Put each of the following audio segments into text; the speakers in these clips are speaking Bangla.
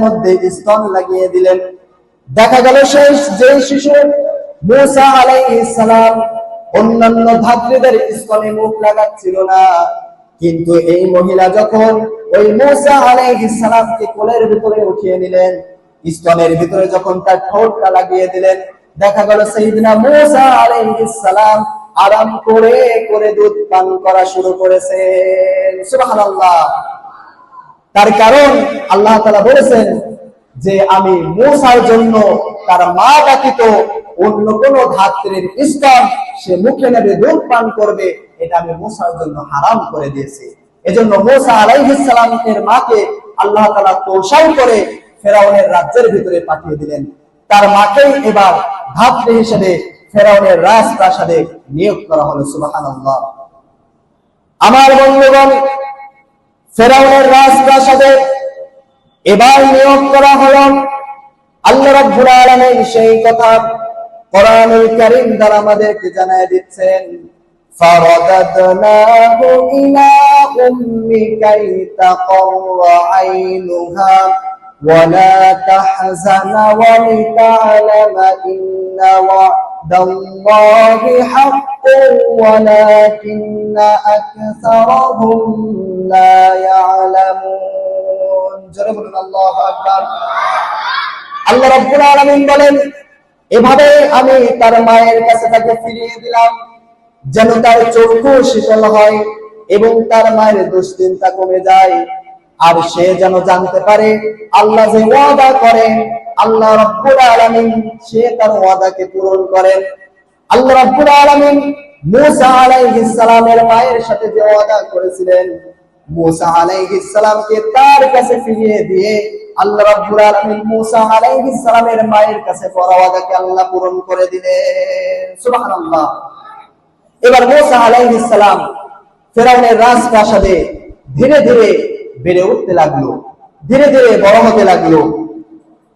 মধ্যে স্তন লাগিয়ে দিলেন। দেখা গেল শেষ যে শিশু মুসা আলাইহিস সালাম অন্যান্য ধাত্রীদের স্তনে মুখ লাগাচ্ছিল না, কিন্তু এই মহিলা যখন ওই মুসা আলাইহিস সালামকে কোলের ভিতরে উঠিয়ে নিলেন, স্তনের ভিতরে যখন তার ঠোঁটটা লাগিয়ে দিলেন, দেখা গেল সাইয়েদনা মুসা আলাইহিস সালাম আরাম করে করে দুধ পান করা শুরু করেছেন। সুবহানাল্লাহ। তার কারণ আল্লাহ তাআলা বলেছেন যে আমি মুসার জন্য তার মা ব্যতীত অন্য কোন ধাত্রীর স্তন সে মুখে নেবে দুধ পান করবে, এটা আমি মুসার জন্য হারাম করে দিয়েছি। এজন্য মুসা আলাইহিস সালামের মাকে আল্লাহ তাআলা তোষাই করে ফেরাউনের রাজ্যের ভিতরে পাঠিয়ে দিলেন। তার মাকেই এবার ধাত্রী হিসেবে ফেরাউনের রাজপ্রাসাদে নিয়োগ করা হলো। সুবহানাল্লাহ। আমার বন্ধুগণ, ফেরাউনের রাজপ্রাসাদে এবার নিয়োগ করা হলো। আল্লাহ রাব্বুল আলামিন সেই কথা কোরআনুল কারীম দ্বারা আমাদেরকে জানায় দিচ্ছেন, ফারাদাদনাহু ইলা উম্মিকা লিতাকাররা আইনুহা ওয়া লা তাহজানা ওয়া লিতা'লামা ইন্না ওয়া'দাল্লাহি হাক্কুন ওয়ালাকিন্না আকসারাহুম লা ইয়ালামুন। জোরে বলুন আল্লাহু আকবার। আল্লাহ রাব্বুল আলামিন বলেন, এভাবে আমি তার মায়ের কাছে তাকে ফিরিয়ে দিলাম যেন তার চক্ষু শীতল হয় এবং তার মায়ের দুশ্চিন্তা কমে যায়, আর সে যেন জানতে পারে আল্লাহ যে ওয়াদা করেন আল্লাহ রাব্বুল আলামিন সে তার ওয়াদাকে পূরণ করেন। আল্লাহ রাব্বুল আলামিন মুসা আলাইহিস সালামের মায়ের সাথে যে ওয়াদা করেছিলেন, মুসা আলাইহিস সালামকে তার কাছে ফিরিয়ে দিয়ে আল্লাহ রাব্বুল আলামিন মুসা আলাইহিস সালামের মায়ের কাছে করা ওয়াদাকে আল্লাহ পূরণ করে দিলেন। সুবহানাল্লাহ। এবার মুসা আলাইহিস সালাম ফেরাউনের রাজপ্রাসাদে ধীরে ধীরে বেড়ে উঠতে লাগলো, ধীরে ধীরে বড় হতে লাগলো।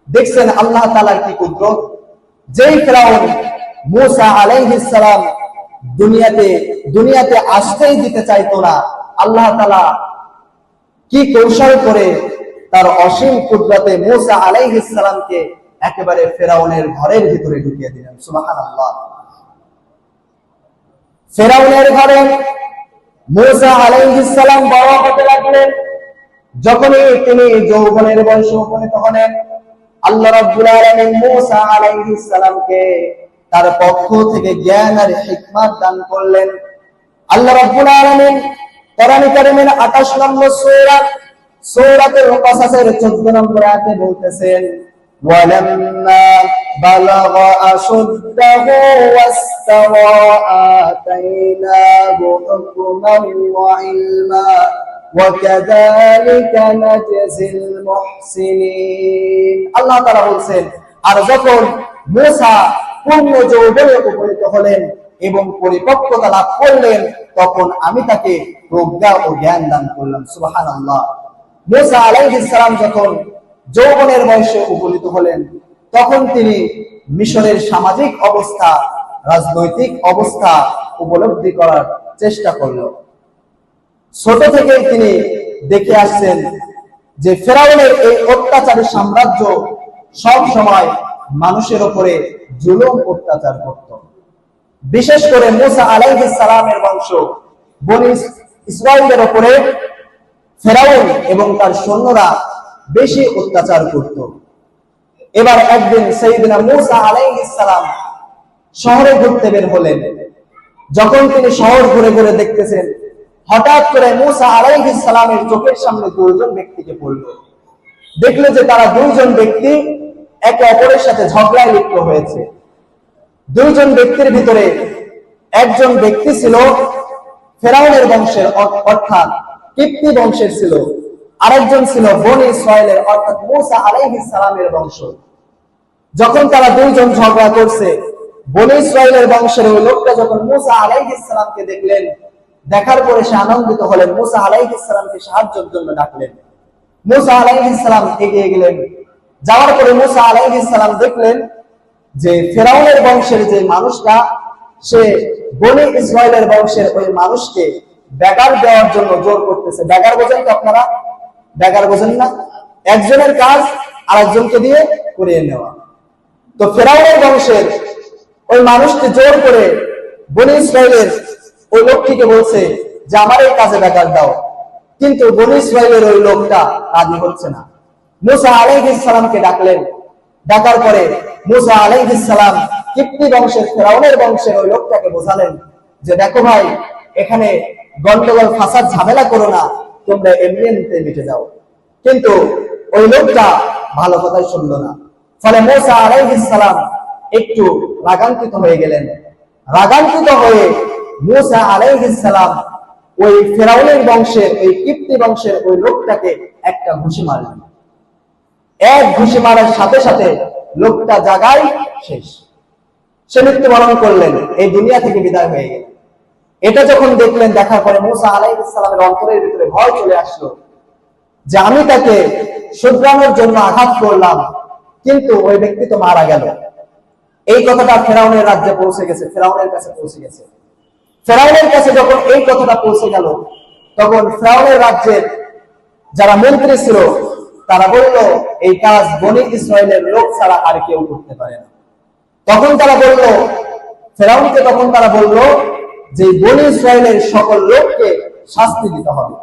দেখছেন আল্লাহ তাআলার কি কুদরত। যেই ফেরাউন মুসা আলাইহিস সালাম দুনিয়াতে আসতেই দিতে চাইতো না, আল্লাহ তাআলা কি কৌশল করে তার অসীম কুদরতে মুসা আলাইহিস সালামকে একেবারে ফেরাউনের ঘরের ভিতরে ঢুকিয়ে দিলেন। সুবহানাল্লাহ। ফেরাউনের ঘরে মুসা আলাইহিস সালাম বড় হতে লাগলেন। যখনই তিনি যৌবনের বয়সে উপনীত হলেন, আল্লাহ রাব্বুল আলামিন মুসা আলাইহিস সালামকে তার পক্ষ থেকে জ্ঞান আর হিকমত দান করলেন। আল্লাহ রাব্বুল আলামিন কোরআন কারীমের 28 নম্বর সূরাতুল কাসাসের 14 নম্বর আয়াতে বলতেছেন, ওয়ালাম্মা বালাগা আশুদ্দাহু ওয়াস্তাওয়া আতাইনাহু হুকমান ওয়া ইলমা ওয়া কাযালিকা নাজজিল মুহসিনিন। আল্লাহ তাআলা বলেন, আর যখন মুসা পূর্ণ যৌবনে উপনীত হলেন এবং পরিপক্কতা লাভ করলেন, তখন আমি তাকে প্রজ্ঞা ও জ্ঞান দান করলাম। সুবহানাল্লাহ। মুসা আলাইহিস সালাম যখন যৌবনের বয়সে উপনীত হলেন, তখন তিনি মিশরের সামাজিক অবস্থা, রাজনৈতিক অবস্থা উপলব্ধি করার চেষ্টা করলেন। ছোট থেকেই তিনি দেখে আসছেন যে ফেরাউনের এই অত্যাচারী সাম্রাজ্য সব সময় মানুষের উপরে জুলুম অত্যাচার করত। বিশেষ করে মুসা আলাইহিস সালামের বংশ বনী ইসরাঈলের উপরে ফেরাউন এবং তার সৈন্যরা বেশি অত্যাচার করত। এবার একদিন সাইয়েদনা মুসা আলাইহিস সালাম শহরে ঘুরতে বের হলেন। যখন তিনি শহর ঘুরে ঘুরে দেখতেছেন, হঠাৎ করে মুসা আলাইহিস সালামের চোখের সামনে দুইজন ব্যক্তিকে পড়ল। দেখলো যে তারা দুইজন ব্যক্তি একে অপরের সাথে ঝগড়ায় লিপ্ত হয়েছে। দুইজন ব্যক্তির ভিতরে একজন ব্যক্তি ছিল ফেরাউনের বংশের অর্থাৎ কিপ্তি বংশের ছিল, আরেকজন ছিল বনী ইসরাঈলের অর্থাৎ মুসা আলাইহিস সালামের বংশ। যখন তারা দুইজন ঝগড়া করছে, বনী ইসরাঈলের বংশের ওই লোকটা যখন মুসা আলাইহিস সালামকে দেখলেন, দেখার পরে সে আনন্দিত হলেন, মুসা আলাইহিস সালামকে সাহায্যের জন্য ডাকলেন। মুসা আলাইহিস সালাম এগিয়ে গেলেন। যাওয়ার পরে মুসা আলাইহিস সালাম দেখলেন যে ফেরাউনের বংশের যে মানুষটা, সে বনী ইসরাঈলের বংশের ওই মানুষকে ব্যাগার দেওয়ার জন্য জোর করতেছে। ব্যাগার বোঝেন তো আপনারা? ব্যাগার বোঝেন না? একজনের কাজ আরেকজনকে দিয়ে করিয়ে নেওয়া। তো ফেরাউনের বংশের ওই মানুষকে জোর করে বনী ইসরাইলের ওই লোকটিকে বলছে যে আমার এই কাজে ডাকার দাও, কিন্তু বনী ইসরাইলের ওই লোকটা রাজি হচ্ছে না। মুসা আলাইহিস সালামকে ডাকলেন, ডাকার পরে মুসা আলাইহিস সালাম কিপ্তি বংশের ফেরাউনের বংশের ওই লোকটাকে বোঝালেন যে দেখো ভাই, এখানে গন্ডগোল ফাসাদ ঝামেলা করো না, তোমরা এমনি এমনিতে মিটে যাও। কিন্তু ওই লোকটা ভালো কথাই শুনলো না। ফলে মুসা আলাইহিস সালাম একটু রাগান্বিত হয়ে গেলেন। রাগান্বিত হয়ে মুসা আলাইহিস সালাম ওই ফেরাউনের বংশের ওই কিপ্তি বংশের ওই লোকটাকে একটা ঘুষি মারলেন। এক ঘুষি মারার সাথে সাথে লোকটা জায়গায় শেষ, সে মৃত্যুবরণ করলেন, এই দুনিয়া থেকে বিদায় হয়ে গেলেন। এটা যখন দেখলেন, দেখার পরে মুসা আলাইহিস সালামের অন্তরের ভিতরে ভয় চলে আসলো যে আমি তাকে শুধরানোর জন্য আঘাত করলাম, কিন্তু ওই ব্যক্তি তো মারা গেল। এই কথাটা ফেরাউনের রাজ্যে পৌঁছে গেছে, ফেরাউনের কাছে পৌঁছে গেছে। ফেরাউনের কাছে যখন এই কথাটা পৌঁছে গেল, তখন ফেরাউনের রাজ্যের যারা মন্ত্রী ছিল তারা বলল এই কাজ বনী ইসরায়েলের লোক ছাড়া আর কেউ করতে পারে না। তখন তারা বলল ফেরাউনকে, তখন তারা বলল যে বনী ইসরায়েলের সকল লোককে শাস্তি দিতে হবে।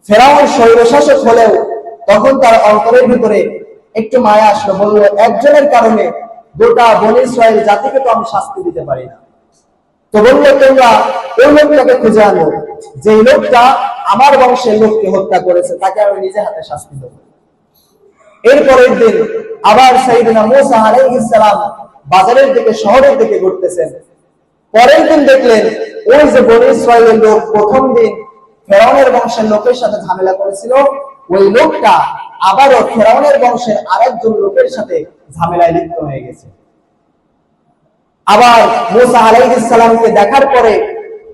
ফেরাউন স্বৈরশাসক হলেও তখন তার অন্তরের ভিতরে একটু মায়া আসলো, বলল একজনের কারণে গোটা বনী ইসরায়েল জাতিকে তো আমি শাস্তি দিতে পারি না। তো বললো তোমরা ওই লোকটাকে খুঁজে আনো, যে লোকটা আমার বংশের লোককে হত্যা করেছে, তাকে আমি নিজে হাতে শাস্তি দেব। এরপরের দিন আবার সাইয়েদনা মুসা আলাইহিস সালাম বাজারের দিকে, শহরের দিকে ঘুরতেছেন। পরের দিন দেখলেন ওই যে বনী ইসরায়েলের লোক প্রথম দিন ফেরাউনের বংশের লোকের সাথে ঝামেলা করেছিল, ওই লোকটা আবারও ফেরাউনের বংশের আরেকজন লোকের সাথে ঝামেলায় লিপ্ত হয়ে গেছে। আবার মুসা আলাইহিস সালামকে দেখার পরে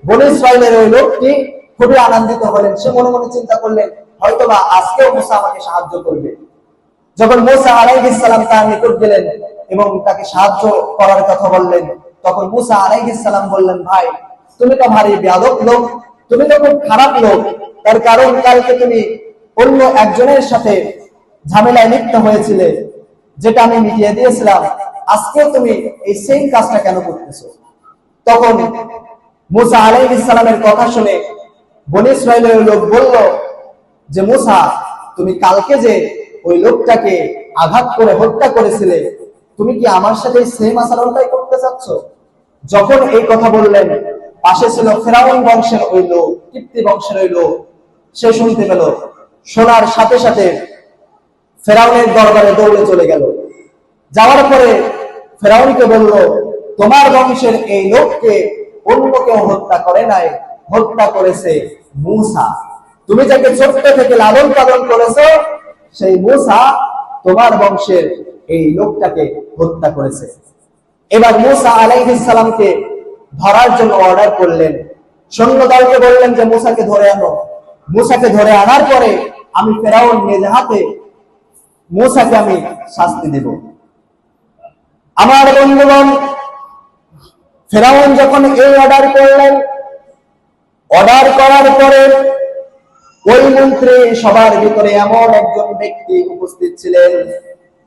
বনী ইসরায়েলের ওই লোকটি খুবই আনন্দিত হলেন। সে মনে মনে চিন্তা করলেন হয়তোবা আজকেও মুসা আমাকে সাহায্য করবে। যখন মুসা আলাইহিস সালাম তার নিকট গেলেন এবং তাকে সাহায্য করার কথা বললেন, তখন মুসা আলাইহিস সালাম বললেন, ভাই তুমি তো ভারী বেয়াদব লোক, তুমি তো খুব খারাপ লোক। তার কারণ কালকে তুমি অন্য একজনের সাথে ঝামেলায় লিপ্ত হয়েছিলে, যেটা আমি মিটিয়ে দিয়েছিলাম, আজকে তুমি এই সেম কাজটা কেন করতেছো? তখন মুসা আলাইহিস সালামের কথা শুনে বনী ইসরায়েলের লোক বলল যে মুসা, তুমি কালকে যে ওই লোকটাকে আঘাত করে হত্যা করেছিলে, তুমি কি আমার সাথে সেম আচরণটাই করতে চাচ্ছ? যখন এই কথা বললেন, পাশে ছিল ফেরাউন বংশের ওই লোক, কিপ্তি বংশের ওই লোক, সে শুনতে পেল। শোনার সাথে সাথে ফেরাউনের দরবারে দৌড়ে চলে গেল। যাওয়ার পরে ফেরাউনকে বলল, তোমার বংশের এই লোককে অন্য কেউ হত্যা করে নাই, হত্যা করেছে মুসা। তুমি যাকে ছোট্ট থেকে লালন পালন করেছো, সেই মুসা তোমার বংশের এই লোকটাকে হত্যা করেছে। এবার মুসা আলাইহিস সালামকে ধরার জন্য অর্ডার করলেন। সৈন্যদলকে বললেন যে মুসাকে ধরে আনো। মুসাকে ধরে আনার পরে আমি ফেরাউন নিজে হাতে মুসাকে আমি শাস্তি দেব। আমার বন্ধুগণ, ফেরাউন যখন এই অর্ডার করলেন, অর্ডার করার পরে ওই মন্ত্রী সবার ভিতরে এমন একজন ব্যক্তি উপস্থিত ছিলেন,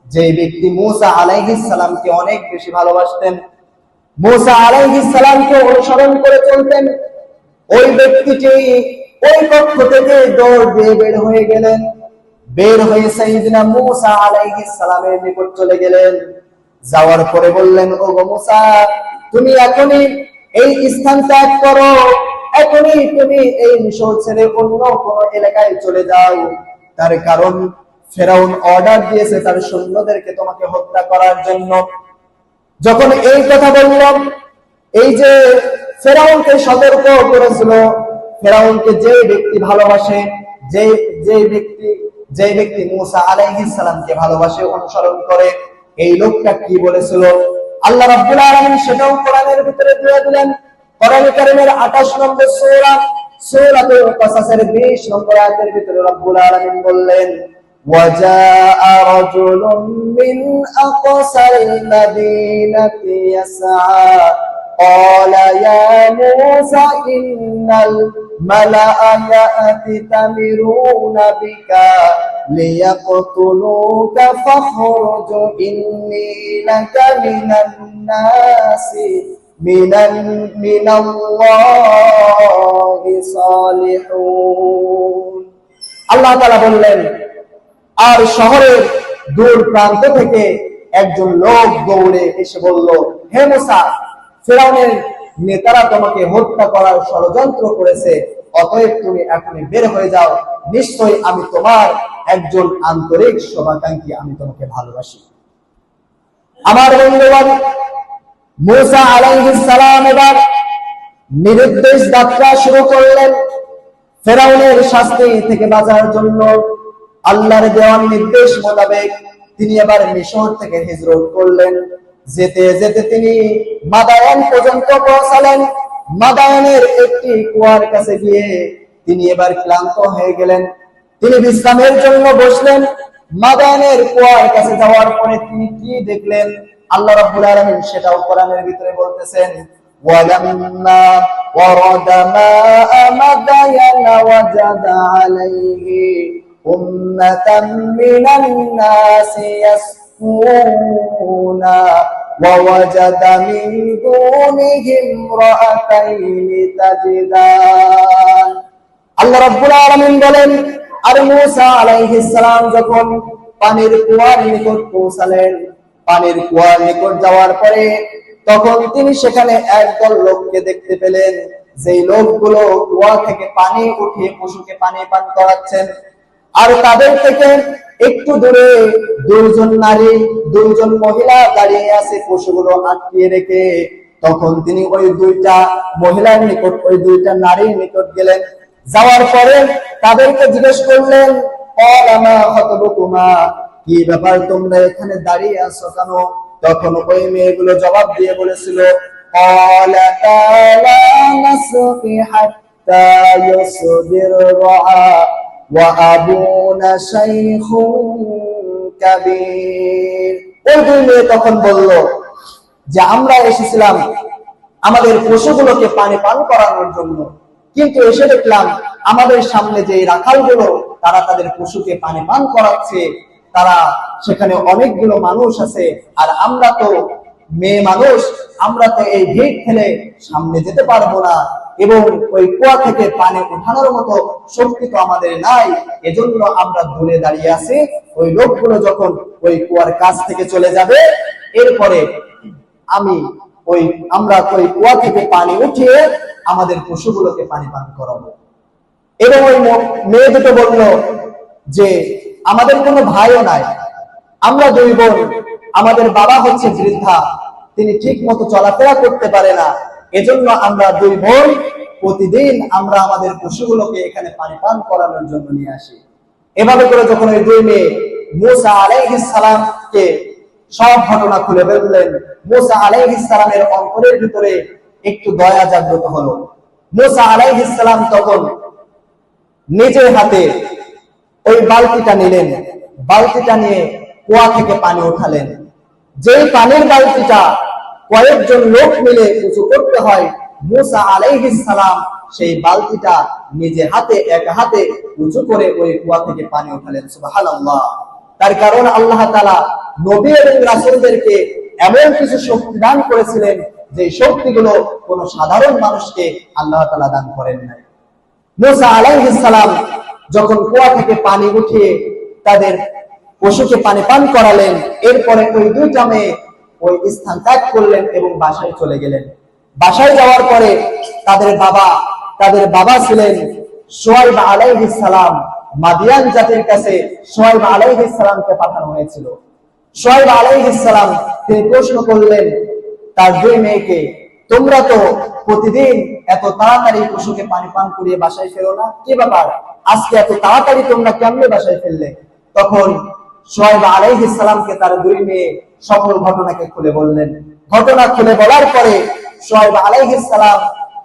যে ব্যক্তি মুসা আলাইহিস সালামকে অনেক বেশি ভালোবাসতেন, মুসা আলাইহিস সালামকে অনুসরণ করে চলতেন। ওই ব্যক্তিটি ওই কক্ষ থেকে দৌড় দিয়ে বের হয়ে গেলেন। বের হয়ে সাইয়েদনা মুসা আলাইহিস সালামের নিকট চলে গেলেন। যাওয়ার পরে বললেন, ও গো মুসা, তুমি এখনই এই স্থান ত্যাগ করো, এখনই তুমি এই মিশর ছেড়ে অন্য কোন এলাকায় চলে যাও। তার কারণ ফেরাউন অর্ডার দিয়েছে তার সৈন্যদেরকে তোমাকে হত্যা করার জন্য। যখন এই কথা বললাম, এই যে ফেরাউনকে সতর্ক করেছিল, ফেরাউনকে যে ব্যক্তি ভালোবাসে, যে ব্যক্তি মুসা আলাইহিস সালামকে ভালোবাসে, অনুসরণ করে, এই লোকটা কি বলেছিল আল্লাহ রাব্বুল আলামিন সেটাও কোরআনের ভিতরে দিয়ে দিলেন। কোরআনে কারীমের 28 নম্বর সূরা সূরাতুল কাসাসের 20 নম্বর আয়াতের ভিতরে রাব্বুল আলামিন বললেন, ওয়াজাআ রাজুলুম মিন আকসাল মাদিনাতি ইয়াসআ قال يا موسى إن الملأ يأتمرون بك ليقتلوك فاخرج إني لك من الناس من الله صالحون আল্লাহ তাআলা বললেন, আর শহরের দূর প্রান্ত থেকে একজন লোক দৌড়ে এসে বলল, হে মুসা, ফিরআউনের নেতারা তোমাকে হত্যা করার ষড়যন্ত্র করেছে, অতএব তুমি এখনই বের হয়ে যাও, নিশ্চয়ই আমি তোমার একজন আন্তরিক শুভাকাঙ্ক্ষী, আমি তোমাকে ভালোবাসি। আমার বন্ধুগণ, মুসা আলাইহিস সালাম এবার নিরুদ্দেশ যাত্রা শুরু করলেন। ফিরআউনের শাস্তি থেকে বাঁচার জন্য আল্লাহর দেওয়া নির্দেশ মোতাবেক তিনি এবার মিশর থেকে হিজরত করলেন। যেতে যেতে তিনি মাদায়ান পর্যন্ত পৌঁছালেন। মাদায়ানের একটি কুয়ার কাছে গিয়ে তিনি এবার ক্লান্ত হয়ে গেলেন। তিনি বিশ্রামের জন্য বসলেন। মাদায়ানের কুয়ার কাছে যাওয়ার পরে তিনি কি দেখলেন, আল্লাহ রাব্বুল আলামিন সেটাও কোরআনের ভিতরে বলতেছেন, ওয়ালাম্মা ওয়ারাদা মাআ মাদায়ানা ওয়াজাদা আলাইহি উম্মাতাম মিনান নাসি ইয়াসকুনা ওয়াওয়াজাদা মিন দুনিহিম ইমরাআতাইনি তাজদান। আল্লাহ রাব্বুল আলামিন বলেন, আর মুসা আলাইহিস সালাম যখন পানির কুয়ার নিকট পৌঁছালেন, পানির কুয়ার নিকট যাওয়ার পরে তখন তিনি সেখানে একদল লোককে দেখতে পেলেন, যেই লোকগুলো কুয়া থেকে পানি উঠিয়ে পশুকে পানি পান করাচ্ছেন। আর তাদের থেকে একটু দূরে দুইজন নারী, দুইজন মহিলা দাঁড়িয়ে আছে পশুগুলো আটকিয়ে রেখে। তখন তিনি ওই দুইটা মহিলার নিকট, ওই দুইটা নারীর নিকট গেলেন। যাওয়ার পরে তাদেরকে জিজ্ঞেস করলেন, মা খাতবুকুমা, কি ব্যাপার তোমরা এখানে দাঁড়িয়ে আছো কেন? তখন ওই মেয়েগুলো জবাব দিয়ে বলেছিল, ক্বালাতা লা নাসকি হাত্তা ইউসদির রাআ ওয়া আবুনা শাইখুন কাবীর। ওই দুই মেয়ে তখন বলল যে আমরা এসেছিলাম আমাদের পশুগুলোকে পানি পান করানোর জন্য, কিন্তু এসে দেখলাম আমাদের সামনে যে রাখালগুলো তারা তাদের পশুকে পানি পান করাচ্ছে, তারা সেখানে অনেকগুলো মানুষ আছে, আর আমরা তো মেয়ে মানুষ, আমরা তো এই ভিড় ঠেলে সামনে যেতে পারবো না, এবং ওই কুয়া থেকে পানি উঠানোর মতো শক্তি তো আমাদের নাই, এজন্য আমরা দূরে দাঁড়িয়ে আছি। ওই লোকগুলো যখন ওই কুয়ার কাছ থেকে চলে যাবে, এরপরে আমরা ওই কুয়া থেকে পানি উঠিয়ে আমাদের পশুগুলোকে পানি পান করাবো। এবং ওই মেয়ে দুটো বলল যে আমাদের কোনো ভাইও নাই, আমরা দুই বোন, আমাদের বাবা হচ্ছে বৃদ্ধা, তিনি ঠিক মতো চলাফেরা করতে পারে না, এজন্য আমরা দুই বোন প্রতিদিন আমরা আমাদের পশুগুলোকে এখানে পানি পান করানোর জন্য নিয়ে আসি। এভাবে করে যখন ওই দুই মেয়ে মুসা আলাইহিস সালামকে সব ঘটনা খুলে বললেন, মুসা আলাইহিস সালামের অন্তরের ভিতরে একটু দয়া জাগ্রত হলো। মুসা আলাইহিস সালাম তখন নিজের হাতে ওই বালতিটা নিলেন, বালতিটা নিয়ে কুয়া থেকে পানি উঠালেন। যেই পানির বালতিটা কয়েকজন লোক মিলে উঁচু করতে হয়, মুসা আলাইহিস সালাম সেই বালতিটা নিজে হাতে, এক হাতে উঁচু করে ওই কুয়া থেকে পানি উঠালেন। সুবহানাল্লাহ। তার কারণ আল্লাহ তাআলা নবী এবং রাসূলদেরকে এমন কিছু শক্তি দান করেছিলেন, যে শক্তিগুলো কোন সাধারণ মানুষকে আল্লাহ তাআলা দান করেন নাই। মুসা আলাইহিস সালাম যখন কুয়া থেকে পানি উঠিয়ে তাদের পশুকে পানি পান করালেন, এরপরে ওই দুইটা মেয়ে ওই স্থান ত্যাগ করলেন এবং বাসায় চলে গেলেন। বাসায় যাওয়ার পরে তাদের বাবা ছিলেন শুআয়ব আলাইহিস সালাম। মাদিয়ান জাতির কাছে শুআয়ব আলাইহিস সালামকে পাঠানো হয়েছিল। শুআয়ব আলাইহিস সালাম তিনি প্রশ্ন করলেন তার দুই মেয়েকে, তোমরা তো প্রতিদিন এত তাড়াতাড়ি পশুকে পানি পান করিয়ে বাসায় ফেরো না, কি ব্যাপার, আজকে এত তাড়াতাড়ি তোমরা কেমনে বাসায় ফেললে? তখন শুআয়ব আলাইহিস সালামকে তার দুই মেয়ে সকল ঘটনাকে খুলে বললেন। ঘটনা খুলে বলার পরে শুআয়ব আলাইহিস সালাম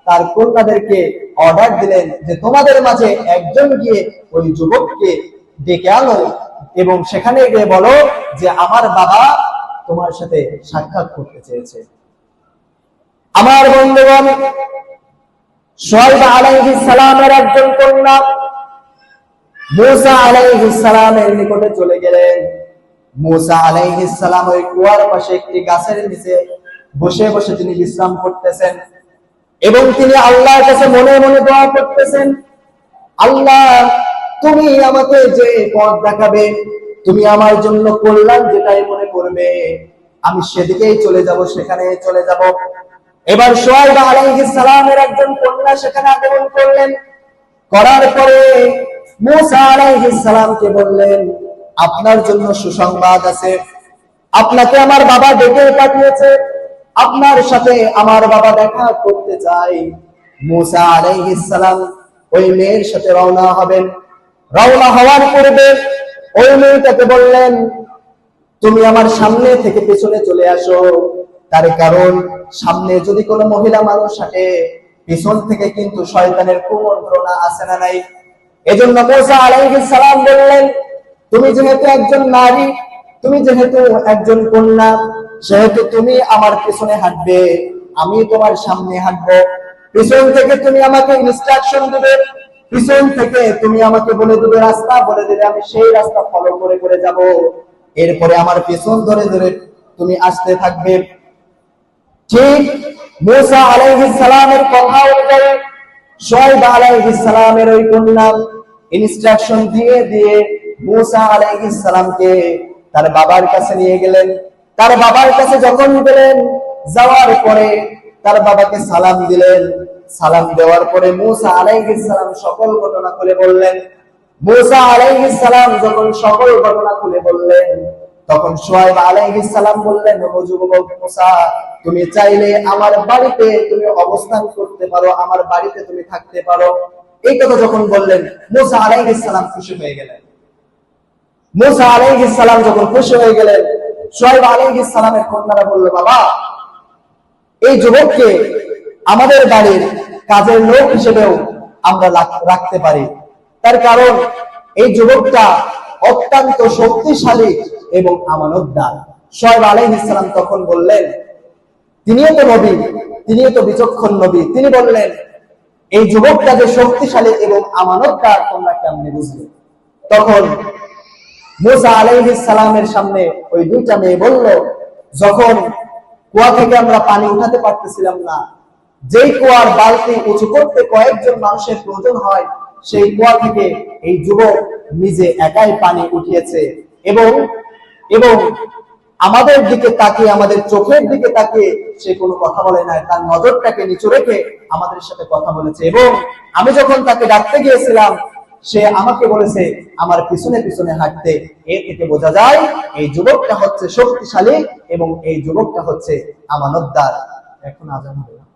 তার কন্যাদেরকে অর্ডার দিলেন যে তোমাদের মাঝে একজন গিয়ে ওই যুবককে ডেকে আনো এবং সেখানে গিয়ে বলো যে আমার বাবা তোমার সাথে সাক্ষাৎ করতে চেয়েছে। আমার বন্ধুগণ, শুআয়ব আলাইহিস সালামের একজন কন্যা মুসা আলাইহিস সালামের নিকটে চলে গেলেন। মুসা আলাইহিস সালাম ওই কুয়ার পাশে একটি গাছের নিচে বসে বসে তিনি বিশ্রাম করতেছেন এবং তিনি আল্লাহর কাছে মনে মনে দোয়া করতেছেন, আল্লাহ, তুমি আমাকে যে পথ দেখাবে, তুমি আমার জন্য কল্যাণ যেটাই মনে করবে, আমি সেদিকেই চলে যাব, সেখানে চলে যাব। এবার শুআয়ব আলাইহিস সালামের একজন কন্যা সেখানে আগমন করলেন। করার পরে মুসা আলাইহিস সালামকে বললেন, আপনার জন্য সুসংবাদ আছে, আপনাকে আমার বাবা ডেকে পাঠিয়েছে, আপনার সাথে আমার বাবা দেখা করতে চাই। মুসা আলাইহিস সালাম ওই মেয়ের সাথে রওনা হবেন। রওনা হওয়ার পূর্বে ওই মেয়েটাকে বললেন, তুমি আমার সামনে থেকে পেছনে চলে আসো, তার কারণ সামনে যদি কোনো মহিলা মানুষ থাকে, পিছন থেকে কিন্তু শয়তানের কুমন্ত্রণা আছে না নাই। এজন্য মুসা আলাইহিস সালাম বললেন, তুমি যেহেতু একজন নারী, তুমি যেহেতু একজন কন্যা, সেহেতু তুমি আমার পিছনে হাঁটবে, আমি তোমার সামনে হাঁটবো। পিছন থেকে তুমি আমাকে ইনস্ট্রাকশন দেবে, পিছন থেকে তুমি আমাকে বলে দেবে রাস্তা, বলে দেবে, আমি সেই রাস্তা ফলো করে করে যাব। এরপরে আমার পিছন ধরে ধরে তুমি আসতে থাকবে। ঠিক মুসা আলাইহিস সালামের কথা অনুযায়ী শুআয়ব আলাইহিস সালামের ওই কন্যা ইনস্ট্রাকশন দিয়ে দিয়ে মুসা আলাইহিস সালামকে তার বাবার কাছে নিয়ে গেলেন। তার বাবার কাছে যখন গেলেন, যাওয়ার পরে তার বাবাকে সালাম দিলেন। সালাম দেওয়ার পরে মুসা আলাইহিস সালাম সকল ঘটনা খুলে বললেন। মুসা আলাইহিস সালাম যখন সকল ঘটনা খুলে বললেন, তখন শুআয়ব আলাইহিস সালাম বললেন, ও যুবক মুসা, তুমি চাইলে আমার বাড়িতে তুমি অবস্থান করতে পারো, আমার বাড়িতে তুমি থাকতে পারো। এই কথা যখন বললেন, মুসা আলাইহিস সালাম খুশি হয়ে গেলেন। মুসা আলাইহিস সালাম যখন খুশি হয়ে গেলেন, শুআয়ব আলাইহিস সালামের কন্যারা বলল, বাবা, এই যুবককে আমাদের বাড়ির কাজের লোক হিসেবেও আমরা রাখতে পারি। তার কারণ এই যুবকটা অত্যন্ত শক্তিশালী এবং আমানতদার। শুআয়ব আলাইহিস সালাম তখন বললেন, তিনিও তো নবী, তিনিও তো বিচক্ষণ নবী, তিনি বললেন, এই যুবকটা যে শক্তিশালী এবং আমানতদার তোমরা কেমনে বুঝলে? তখন মুসা আলাইহিস সালামের সামনে ওই দুইটা মেয়ে বলল, যখন কুয়া থেকে আমরা পানি উঠাতে পারতেছিলাম না, যেই কুয়ার বালতি উঁচু করতে কয়েকজন মানুষের প্রয়োজন হয়, সেই কুয়া থেকে এই যুবক নিজে একাই পানি উঠিয়েছে এবং এবং আমাদের দিকে তাকিয়ে, আমাদের চোখের দিকে তাকিয়ে সে কোনো কথা বলে নাই, তার নজরটাকে নিচু রেখে আমাদের সাথে কথা বলেছে। এবং আমি যখন তাকে ডাকতে গিয়েছিলাম, সে আমাকে বলেছে আমার পিছনে পিছনে হাঁটতে। এ থেকে বোঝা যায় এই যুবকটা হচ্ছে শক্তিশালী এবং এই যুবকটা হচ্ছে আমানতদার। এখন আজান হবে।